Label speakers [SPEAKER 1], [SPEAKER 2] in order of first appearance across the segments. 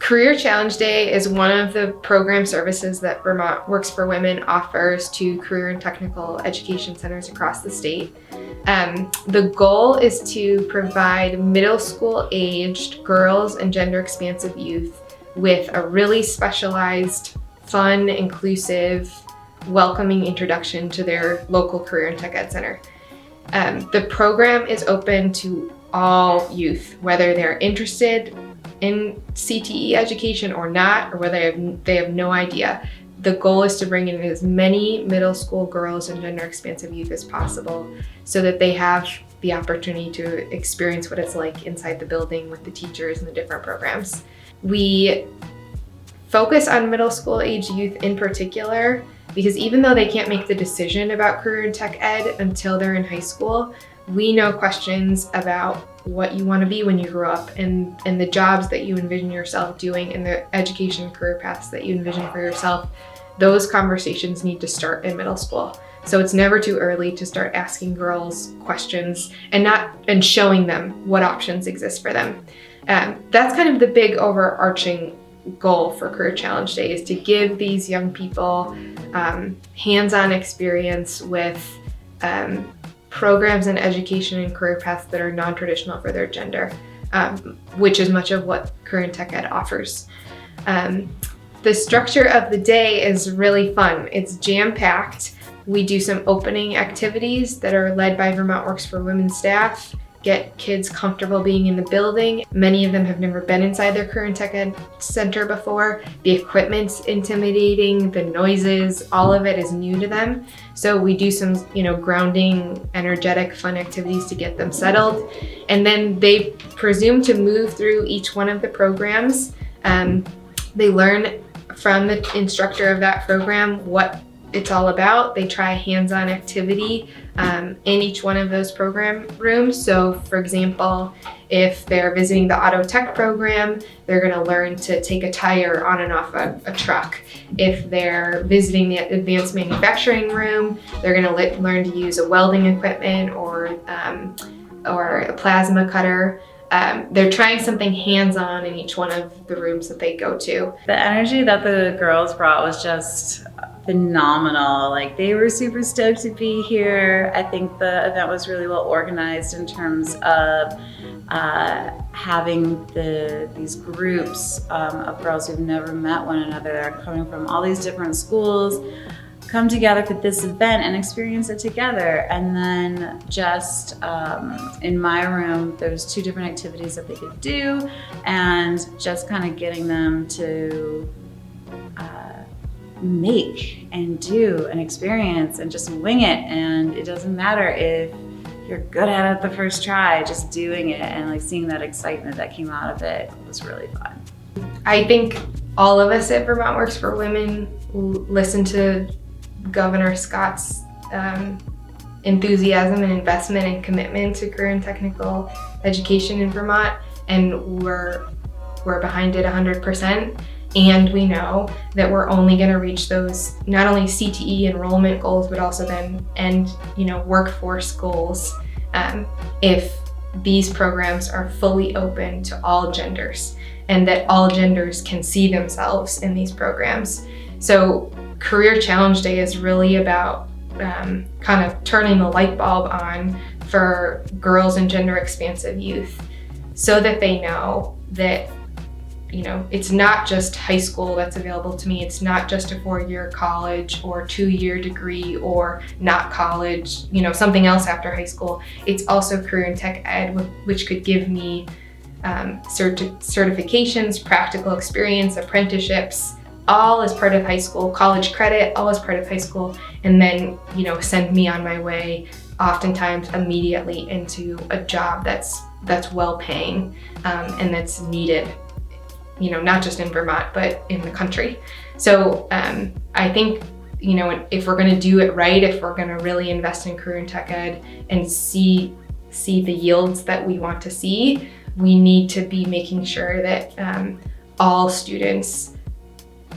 [SPEAKER 1] Career Challenge Day is one of the program services that Vermont Works for Women offers to career and technical education centers across the state. The goal is to provide middle school aged girls and gender expansive youth with a really specialized, fun, inclusive, welcoming introduction to their local career and tech ed center. The program is open to all youth, whether they're interested in CTE education or not, or whether they have no idea. The goal is to bring in as many middle school girls and gender expansive youth as possible so that they have the opportunity to experience what it's like inside the building with the teachers and the different programs. We focus on middle school age youth in particular because even though they can't make the decision about career and tech ed until they're in high school, we know questions about what you want to be when you grow up and the jobs that you envision yourself doing and the education career paths that you envision for yourself. Those conversations need to start in middle school. So it's never too early to start asking girls questions and showing them what options exist for them. That's kind of the big overarching goal for Career Challenge Day, is to give these young people hands-on experience with programs and education and career paths that are non-traditional for their gender, which is much of what career and tech ed offers. The structure of the day is really fun. It's jam-packed. We do some opening activities that are led by Vermont Works for Women staff, get kids comfortable being in the building. Many of them have never been inside their career and tech ed center before. The equipment's intimidating, the noises, all of it is new to them. So we do some, grounding, energetic, fun activities to get them settled. And then they presume to move through each one of the programs. They learn from the instructor of that program what it's all about. They try a hands-on activity in each one of those program rooms. So for example, if they're visiting the auto tech program, they're going to learn to take a tire on and off a truck. If they're visiting the advanced manufacturing room, they're going to learn to use a welding equipment or a plasma cutter. They're trying something hands-on in each one of the rooms that they go to.
[SPEAKER 2] The energy that the girls brought was just phenomenal. Like, they were super stoked to be here. I think the event was really well organized in terms of having these groups of girls who've never met one another. They're coming from all these different schools, come together for this event and experience it together. And then just in my room, there's 2 different activities that they could do, and just kind of getting them to make and do and experience and just wing it. And it doesn't matter if you're good at it the first try, just doing it and seeing that excitement that came out of it was really fun.
[SPEAKER 1] I think all of us at Vermont Works for Women listen to Governor Scott's enthusiasm and investment and commitment to career and technical education in Vermont, and we're behind it 100%. And we know that we're only going to reach those not only CTE enrollment goals, but also then workforce goals if these programs are fully open to all genders, and that all genders can see themselves in these programs. So Career Challenge Day is really about kind of turning the light bulb on for girls and gender expansive youth so that they know that it's not just high school that's available to me. It's not just a 4-year college or 2-year degree or not college, something else after high school. It's also career and tech ed, which could give me certifications, practical experience, apprenticeships, all as part of high school, college credit, all as part of high school, and then, send me on my way, oftentimes immediately into a job that's well paying and that's needed, not just in Vermont, but in the country. So I think, if we're going to do it right, if we're going to really invest in career and tech ed and see the yields that we want to see, we need to be making sure that all students,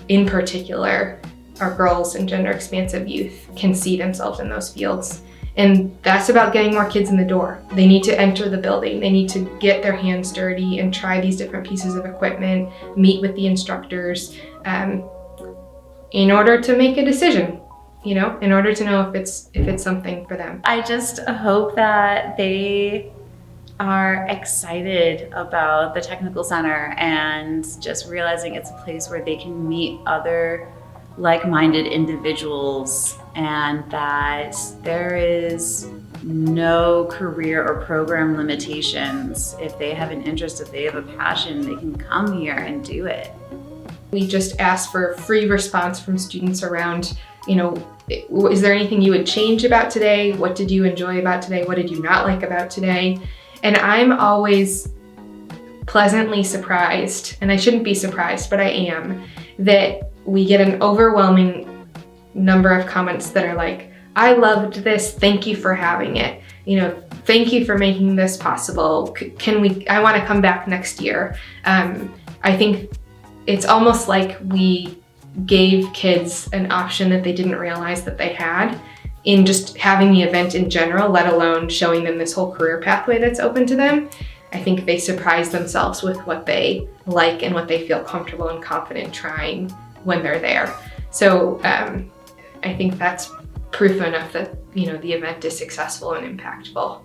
[SPEAKER 1] in particular our girls and gender expansive youth, can see themselves in those fields. And that's about getting more kids in the door. They need to enter the building. They need to get their hands dirty and try these different pieces of equipment, meet with the instructors, in order to make a decision, in order to know if it's something for them.
[SPEAKER 2] I just hope that they are excited about the technical center and just realizing it's a place where they can meet other like-minded individuals, and that there is no career or program limitations. If they have an interest, if they have a passion, they can come here and do it.
[SPEAKER 1] We just ask for free response from students around, is there anything you would change about today? What did you enjoy about today? What did you not like about today? And I'm always pleasantly surprised, and I shouldn't be surprised, but I am, that we get an overwhelming number of comments that are like, I loved this, thank you for having it. Thank you for making this possible. I want to come back next year. I think it's almost like we gave kids an option that they didn't realize that they had in just having the event in general, let alone showing them this whole career pathway that's open to them. I think they surprise themselves with what they like and what they feel comfortable and confident trying when they're there. So I think that's proof enough that the event is successful and impactful.